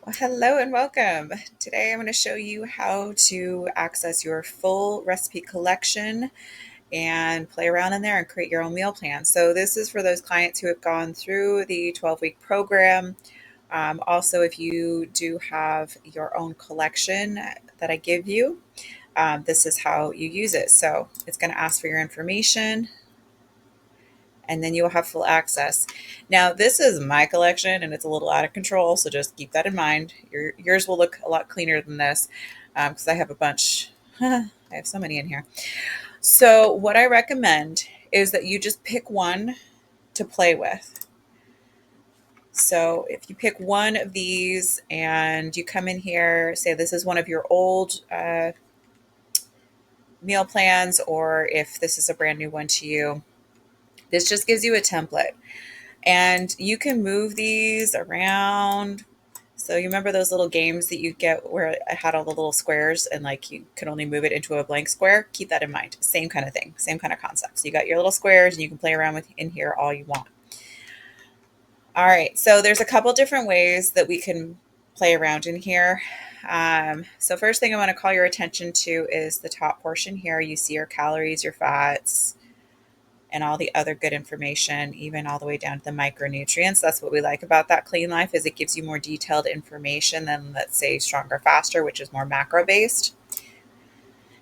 Well, hello and welcome. Today I'm going to show you how to access your full recipe collection and play around in there and create your own meal plan. So this is for those clients who have gone through the 12-week program. Also, if you do have your own collection that I give you, this is how you use it. So it's going to ask for your information, and then you'll have full access. Now, this is my collection and it's a little out of control, so just keep that in mind. Yours will look a lot cleaner than this because I have a bunch. I have so many in here. So, what I recommend is that you just pick one to play with. So, if you pick one of these and you come in here, say this is one of your old meal plans, or if this is a brand new one to you, this just gives you a template. And you can move these around. So you remember those little games that you get where I had all the little squares and like you could only move it into a blank square? Keep that in mind. Same kind of thing, same kind of concept. So you got your little squares and you can play around with in here all you want. All right, so there's a couple different ways that we can play around in here. So first thing I want to call your attention to is the top portion here. You see your calories, your fats, and all the other good information, even all the way down to the micronutrients. That's what we like about that Clean Life is it gives you more detailed information than, let's say, Stronger Faster, which is more macro based.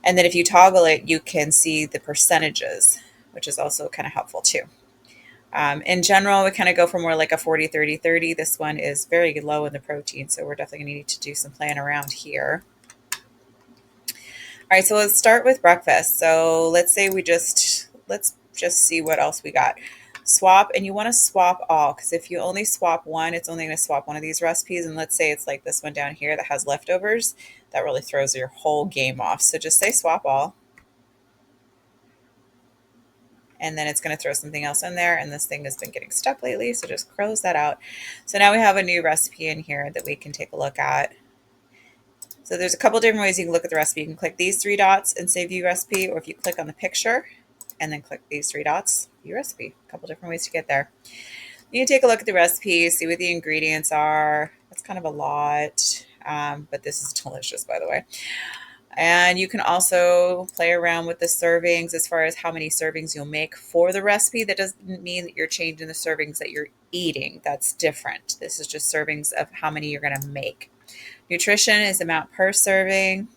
And then if you toggle it, you can see the percentages, which is also kind of helpful too. In general, we kind of go for more like a 40-30-30. This one is very low in the protein, so we're definitely going to need to do some playing around here. All right, so let's start with breakfast. So let's say let's just see what else we got. Swap, and you want to swap all, because if you only swap one, it's only going to swap one of these recipes. And let's say it's like this one down here that has leftovers, that really throws your whole game off. So just say swap all, and then it's going to throw something else in there. And this thing has been getting stuck lately, so just close that out. So now we have a new recipe in here that we can take a look at. So there's a couple different ways you can look at the recipe. You can click these three dots and say view recipe, or if you click on the picture and then click these three dots, view recipe. A couple different ways to get there. You can take a look at the recipe, see what the ingredients are. That's kind of a lot, but this is delicious, by the way. And you can also play around with the servings as far as how many servings you'll make for the recipe. That doesn't mean that you're changing the servings that you're eating. That's different. This is just servings of how many you're going to make. Nutrition is amount per serving.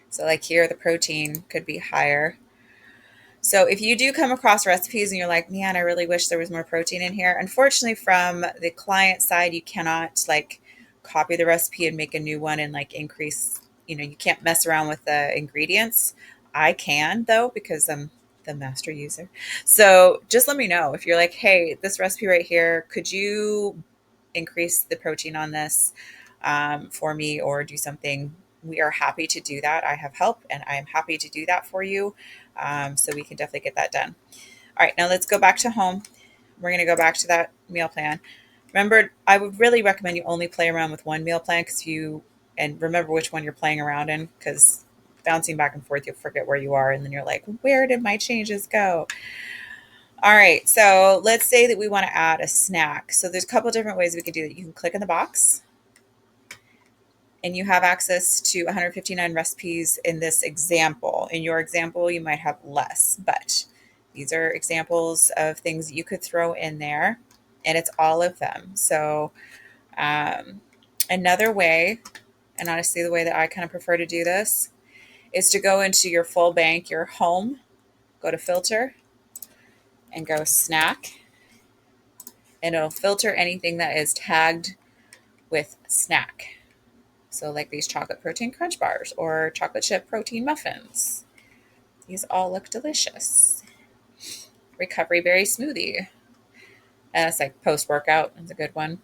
So like here, the protein could be higher. So if you do come across recipes and you're like, man, I really wish there was more protein in here. Unfortunately, from the client side, you cannot like copy the recipe and make a new one and like increase, you can't mess around with the ingredients. I can though, because I'm the master user. So just let me know if you're like, hey, this recipe right here, could you increase the protein on this for me or do something? We are happy to do that. I have help and I am happy to do that for you. So we can definitely get that done. All right, now let's go back to home. We're going to go back to that meal plan. Remember, I would really recommend you only play around with one meal plan and remember which one you're playing around in, because bouncing back and forth, you'll forget where you are. And then you're like, where did my changes go? All right, so let's say that we want to add a snack. So there's a couple different ways we can do that. You can click in the box and you have access to 159 recipes in this example. In your example, you might have less, but these are examples of things that you could throw in there, and it's all of them. So another way, and honestly, the way that I kind of prefer to do this is to go into your full bank, your home, go to filter, and go snack, and it'll filter anything that is tagged with snack. So like these chocolate protein crunch bars or chocolate chip protein muffins. These all look delicious. Recovery berry smoothie. And it's like post-workout. It's a good one.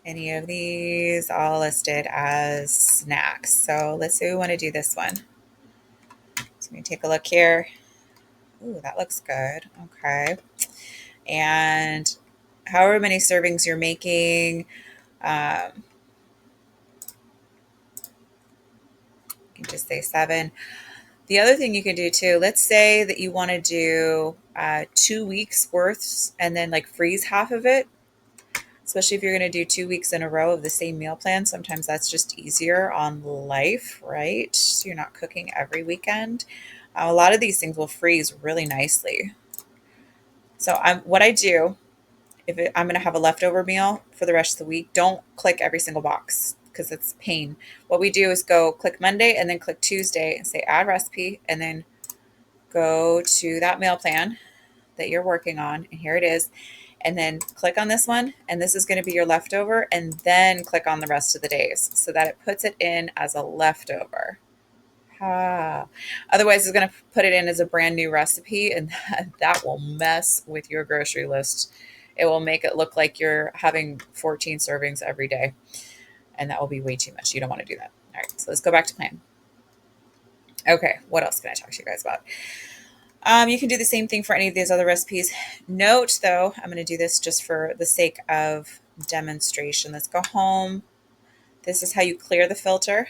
Any of these all listed as snacks. So let's say we want to do this one. So we take a look here. Ooh, that looks good. Okay. And however many servings you're making, you can just say 7. The other thing you can do too, let's say that you want to do 2 weeks worth and then like freeze half of it. especially if you're going to do 2 weeks in a row of the same meal plan. Sometimes that's just easier on life, right? So you're not cooking every weekend. A lot of these things will freeze really nicely. So what I do, I'm going to have a leftover meal for the rest of the week, don't click every single box because it's pain. What we do is go click Monday and then click Tuesday and say add recipe, and then go to that meal plan that you're working on, and here it is, and then click on this one, and this is going to be your leftover, and then click on the rest of the days so that it puts it in as a leftover. Otherwise, it's going to put it in as a brand new recipe, and that will mess with your grocery list. It will make it look like you're having 14 servings every day, and that will be way too much. You don't want to do that. All right, so let's go back to plan. Okay, what else can I talk to you guys about? You can do the same thing for any of these other recipes. Note, though, I'm going to do this just for the sake of demonstration. Let's go home. This is how you clear the filter.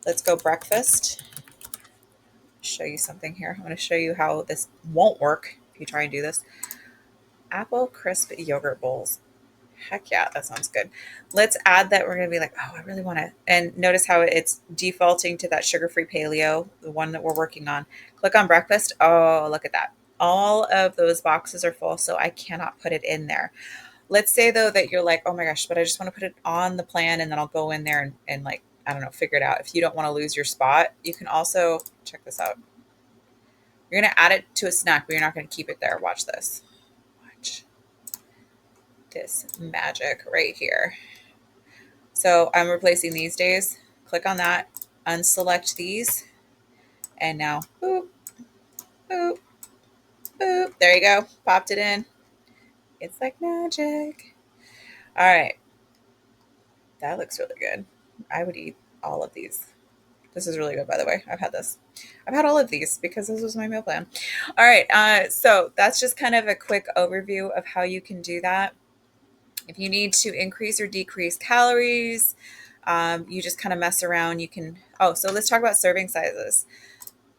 Let's go breakfast. Show you something here. I'm going to show you how this won't work if you try and do this. Apple crisp yogurt bowls. Heck yeah, that sounds good. Let's add that. We're going to be like, oh, I really want to. And notice how it's defaulting to that sugar-free paleo, the one that we're working on. Click on breakfast. Oh, look at that. All of those boxes are full, so I cannot put it in there. Let's say, though, that you're like, oh my gosh, but I just want to put it on the plan, and then I'll go in there and like, I don't know, figure it out. If you don't want to lose your spot, you can also, check this out. You're going to add it to a snack, but you're not going to keep it there. Watch this. Watch this magic right here. So I'm replacing these days. Click on that, unselect these, and now boop, boop, boop. There you go. Popped it in. It's like magic. All right. That looks really good. I would eat all of these. This is really good, by the way. I've had this. I've had all of these because this was my meal plan. All right. So that's just kind of a quick overview of how you can do that. If you need to increase or decrease calories, you just kind of mess around. You can, so let's talk about serving sizes.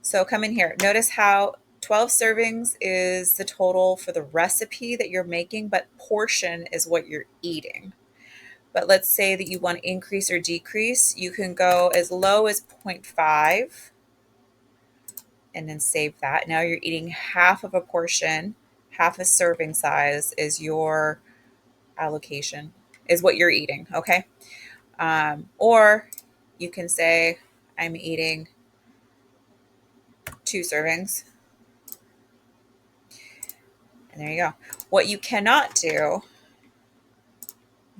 So come in here. Notice how 12 servings is the total for the recipe that you're making, but portion is what you're eating. But let's say that you want to increase or decrease. You can go as low as 0.5 and then save that. Now you're eating half of a portion, half a serving size is your allocation, is what you're eating, okay? Or you can say, I'm eating 2 servings. And there you go. What you cannot do,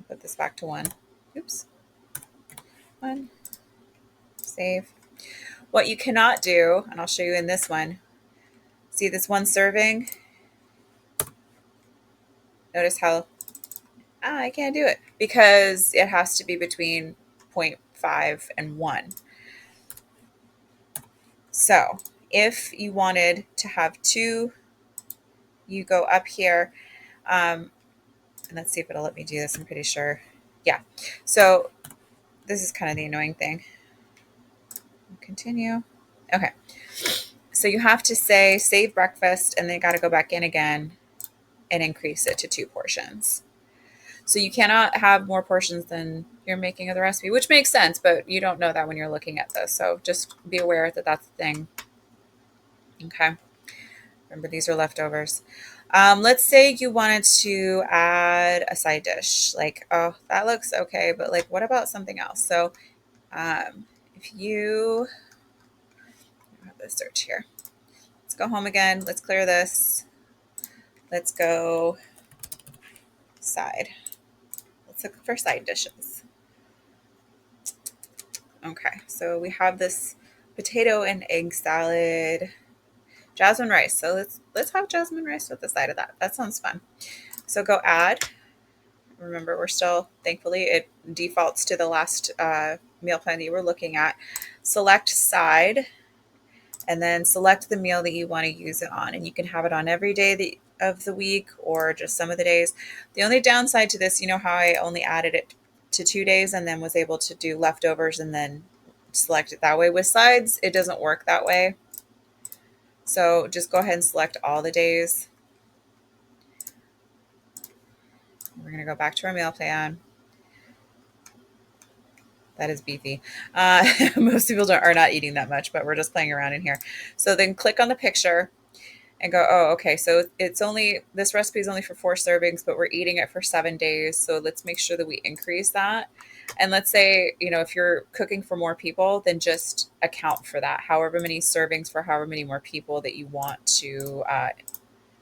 put this back to 1. Oops. 1. Save. What you cannot do, and I'll show you in this one, see this 1 serving? Notice how I can't do it because it has to be between 0.5 and 1. So if you wanted to have 2, you go up here, and let's see if it'll let me do this. I'm pretty sure. Yeah. So this is kind of the annoying thing. Continue. Okay. So you have to say save breakfast, and then got to go back in again and increase it to 2 portions. So you cannot have more portions than you're making of the recipe, which makes sense, but you don't know that when you're looking at this. So just be aware that that's the thing. Okay. Remember, these are leftovers. Let's say you wanted to add a side dish. Like, oh, that looks okay, but like, what about something else? So if you have this search here, let's go home again. Let's clear this. Let's go side. Let's look for side dishes. Okay, so we have this potato and egg salad, jasmine rice. So let's have jasmine rice with the side of that. That sounds fun. So go add. Remember, we're still, thankfully, it defaults to the last meal plan that you were looking at. Select side, and then select the meal that you want to use it on. And you can have it on every day of the week or just some of the days. The only downside to this, you know how I only added it to 2 days and then was able to do leftovers and then select it that way. With sides, it doesn't work that way. So just go ahead and select all the days. We're going to go back to our meal plan. That is beefy. Most people are not eating that much, but we're just playing around in here. So then click on the picture and go, oh, okay. So it's only, this recipe is only for 4 servings, but we're eating it for 7 days. So let's make sure that we increase that. And let's say, if you're cooking for more people, then just account for that. However many servings for however many more people that you want to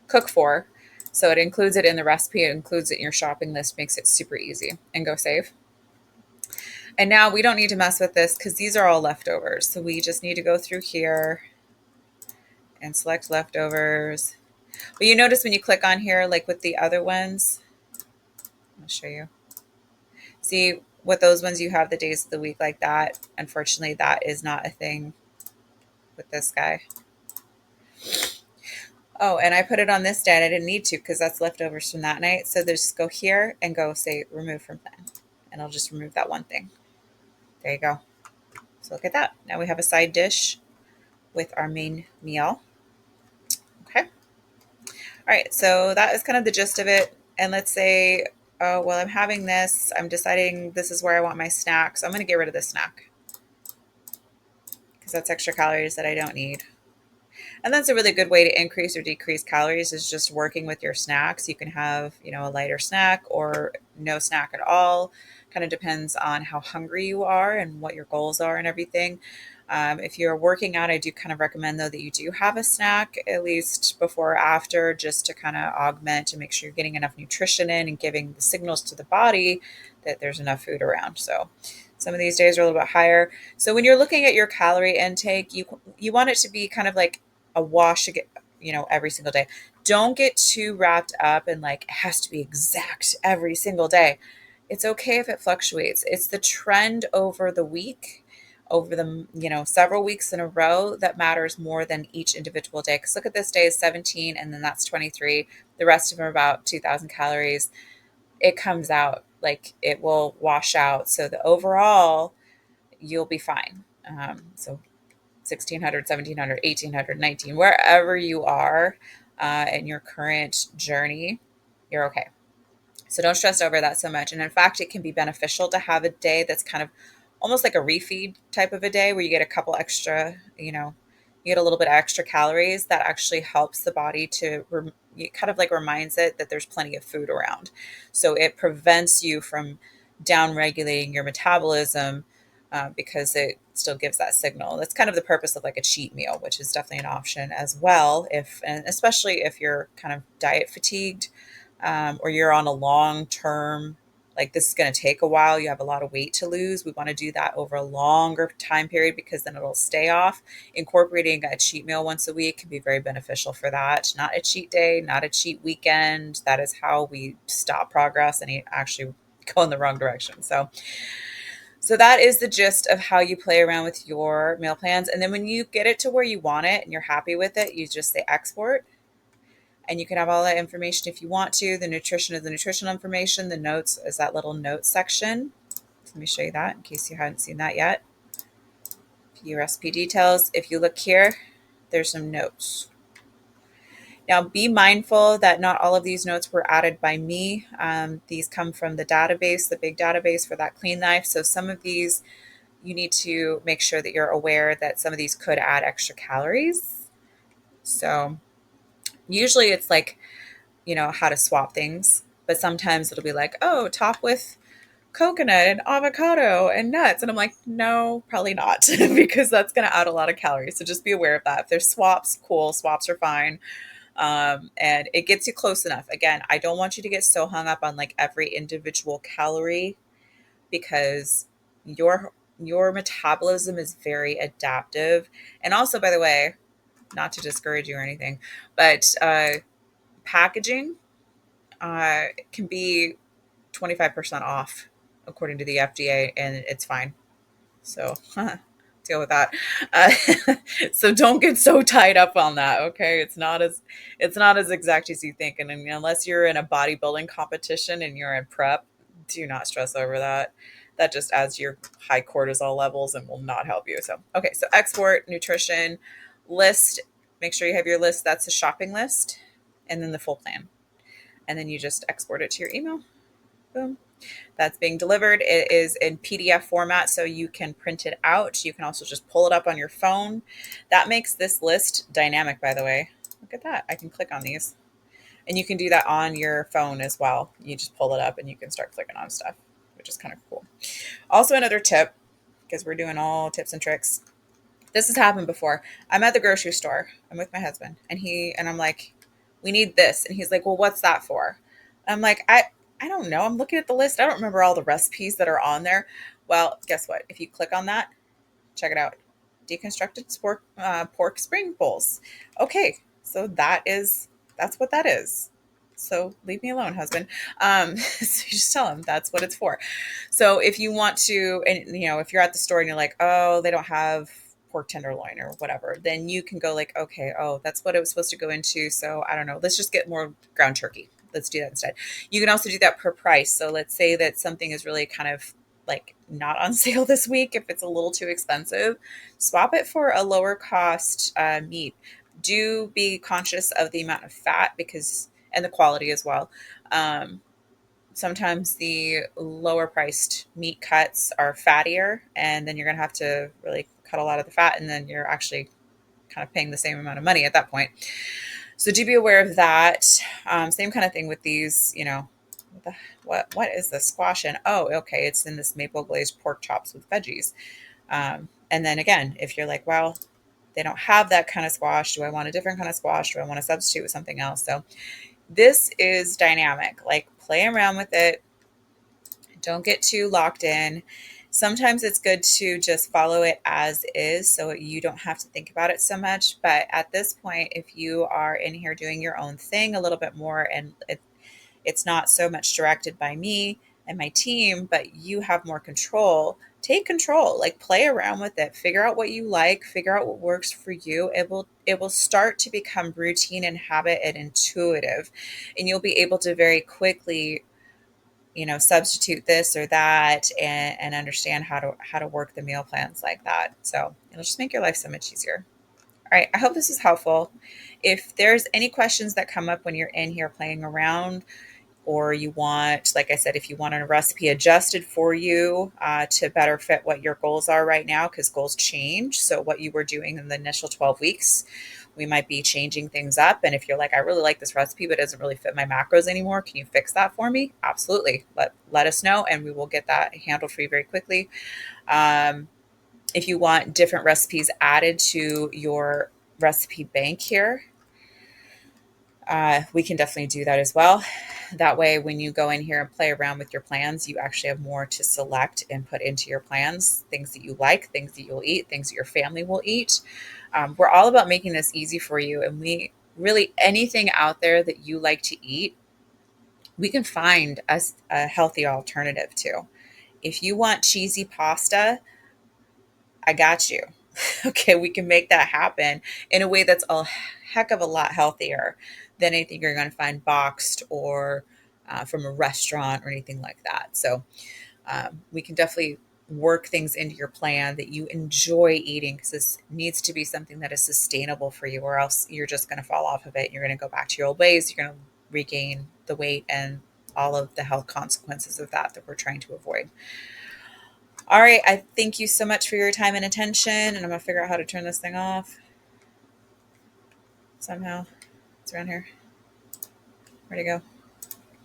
cook for. So it includes it in the recipe. It includes it in your shopping list, makes it super easy. And go save. And now we don't need to mess with this because these are all leftovers. So we just need to go through here and select leftovers. But you notice when you click on here, like with the other ones, I'll show you. See, with those ones, you have the days of the week like that. Unfortunately, that is not a thing with this guy. Oh, and I put it on this day, and I didn't need to because that's leftovers from that night. So just go here and go say remove from plan. And I'll just remove that one thing. There you go. So look at that. Now we have a side dish with our main meal. Okay. All right. So that is kind of the gist of it. And let's say, oh, well, I'm having this. I'm deciding this is where I want my snack. So I'm going to get rid of this snack because that's extra calories that I don't need. And that's a really good way to increase or decrease calories is just working with your snacks. You can have, a lighter snack or no snack at all. Kind of depends on how hungry you are and what your goals are and everything. If you're working out, I do kind of recommend, though, that you do have a snack at least before or after just to kind of augment and make sure you're getting enough nutrition in and giving the signals to the body that there's enough food around. So some of these days are a little bit higher. So when you're looking at your calorie intake, you want it to be kind of like a wash, every single day. Don't get too wrapped up in like it has to be exact every single day. It's okay if it fluctuates. It's the trend over the week, over the several weeks in a row that matters more than each individual day. Because look at this day is 17, and then that's 23. The rest of them are about 2,000 calories. It comes out like it will wash out. So the overall, you'll be fine. So 1600, 1700, 1800, 19, wherever you are in your current journey, you're okay. So don't stress over that so much. And in fact, it can be beneficial to have a day that's kind of almost like a refeed type of a day where you get a couple extra, you get a little bit extra calories that actually helps the body to it kind of like reminds it that there's plenty of food around. So it prevents you from down regulating your metabolism because it still gives that signal. That's kind of the purpose of like a cheat meal, which is definitely an option as well. And especially if you're kind of diet fatigued, or you're on a long term, like this is going to take a while, you have a lot of weight to lose. We want to do that over a longer time period because then it'll stay off. Incorporating a cheat meal once a week can be very beneficial for that. Not a cheat day, not a cheat weekend. That is how we stop progress and actually go in the wrong direction. So that is the gist of how you play around with your meal plans. And then when you get it to where you want it and you're happy with it, you just say export. And you can have all that information if you want to. The nutrition is the nutritional information. The notes is that little notes section. Let me show you that in case you hadn't seen that yet. Your recipe details. If you look here, there's some notes. Now, be mindful that not all of these notes were added by me. These come from the database, the big database for that Clean Life. So some of these, you need to make sure that you're aware that some of these could add extra calories. So usually it's like, how to swap things. But sometimes it'll be like, oh, top with coconut and avocado and nuts. And I'm like, no, probably not, because that's going to add a lot of calories. So just be aware of that. If there's swaps, cool. Swaps are fine. And it gets you close enough. Again, I don't want you to get so hung up on like every individual calorie because your metabolism is very adaptive. And also, by the way, not to discourage you or anything, but packaging can be 25% off according to the FDA, and it's fine. So deal with that. So don't get so tied up on that. Okay, it's not as exact as you think, and I mean, unless you're in a bodybuilding competition and you're in prep, do not stress over that. That just adds your high cortisol levels and will not help you. So okay, so export nutrition list. Make sure you have your list. That's a shopping list, and then the full plan. And then you just export it to your email Boom. That's being delivered. It is in PDF format, so you can print it out. You can also just pull it up on your phone. That makes this list dynamic, by the way. Look at that. I can click on these. And you can do that on your phone as well. You just pull it up and you can start clicking on stuff, which is kind of cool. Also, another tip, because we're doing all tips and tricks. This has happened before. I'm at the grocery store. I'm with my husband, and I'm like, "We need this," and he's like, "Well, what's that for?" I'm like, "I don't know. I'm looking at the list. I don't remember all the recipes that are on there." Well, guess what? If you click on that, check it out. Deconstructed pork spring bowls. Okay, so that's what that is. So leave me alone, husband. So you just tell him that's what it's for. So if you want to, and if you're at the store and you're like, oh, they don't have pork tenderloin or whatever, then you can go like, okay, oh, that's what it was supposed to go into. So I don't know. Let's just get more ground turkey. Let's do that instead. You can also do that per price. So let's say that something is really kind of like not on sale this week. If it's a little too expensive, swap it for a lower cost meat. Do be conscious of the amount of fat and the quality as well. Um, Sometimes the lower priced meat cuts are fattier, and then you're going to have to really cut a lot of the fat, and then you're actually kind of paying the same amount of money at that point. So do be aware of that. Same kind of thing with these, what is the squash in? Oh, okay, it's in this maple glazed pork chops with veggies. And then again, if you're like, well, they don't have that kind of squash. Do I want a different kind of squash? Do I want to substitute with something else? So this is dynamic. Like play around with it. Don't get too locked in. Sometimes it's good to just follow it as is so you don't have to think about it so much. But at this point, if you are in here doing your own thing a little bit more and it's not so much directed by me and my team, but you have more control, take control, like play around with it, figure out what you like, figure out what works for you. It will start to become routine and habit and intuitive, and you'll be able to very quickly substitute this or that and understand how to work the meal plans like that. So it'll just make your life so much easier. All right, I hope this is helpful. If there's any questions that come up when you're in here playing around, or you want, like I said, if you want a recipe adjusted for you to better fit what your goals are right now, because goals change. So what you were doing in the initial 12 weeks, we might be changing things up. And if you're like, I really like this recipe, but it doesn't really fit my macros anymore, can you fix that for me? Absolutely. Let us know, and we will get that handled for you very quickly. Um, if you want different recipes added to your recipe bank here, we can definitely do that as well. That way, when you go in here and play around with your plans, you actually have more to select and put into your plans, things that you like, things that you'll eat, things that your family will eat. We're all about making this easy for you. And we really, anything out there that you like to eat, we can find a healthy alternative to. If you want cheesy pasta, I got you. Okay, we can make that happen in a way that's a heck of a lot healthier than anything you're going to find boxed or from a restaurant or anything like that. So we can definitely work things into your plan that you enjoy eating, because this needs to be something that is sustainable for you, or else you're just going to fall off of it. You're going to go back to your old ways. You're going to regain the weight and all of the health consequences of that we're trying to avoid. All right. I thank you so much for your time and attention. And I'm going to figure out how to turn this thing off somehow. It's around here. Where'd it go?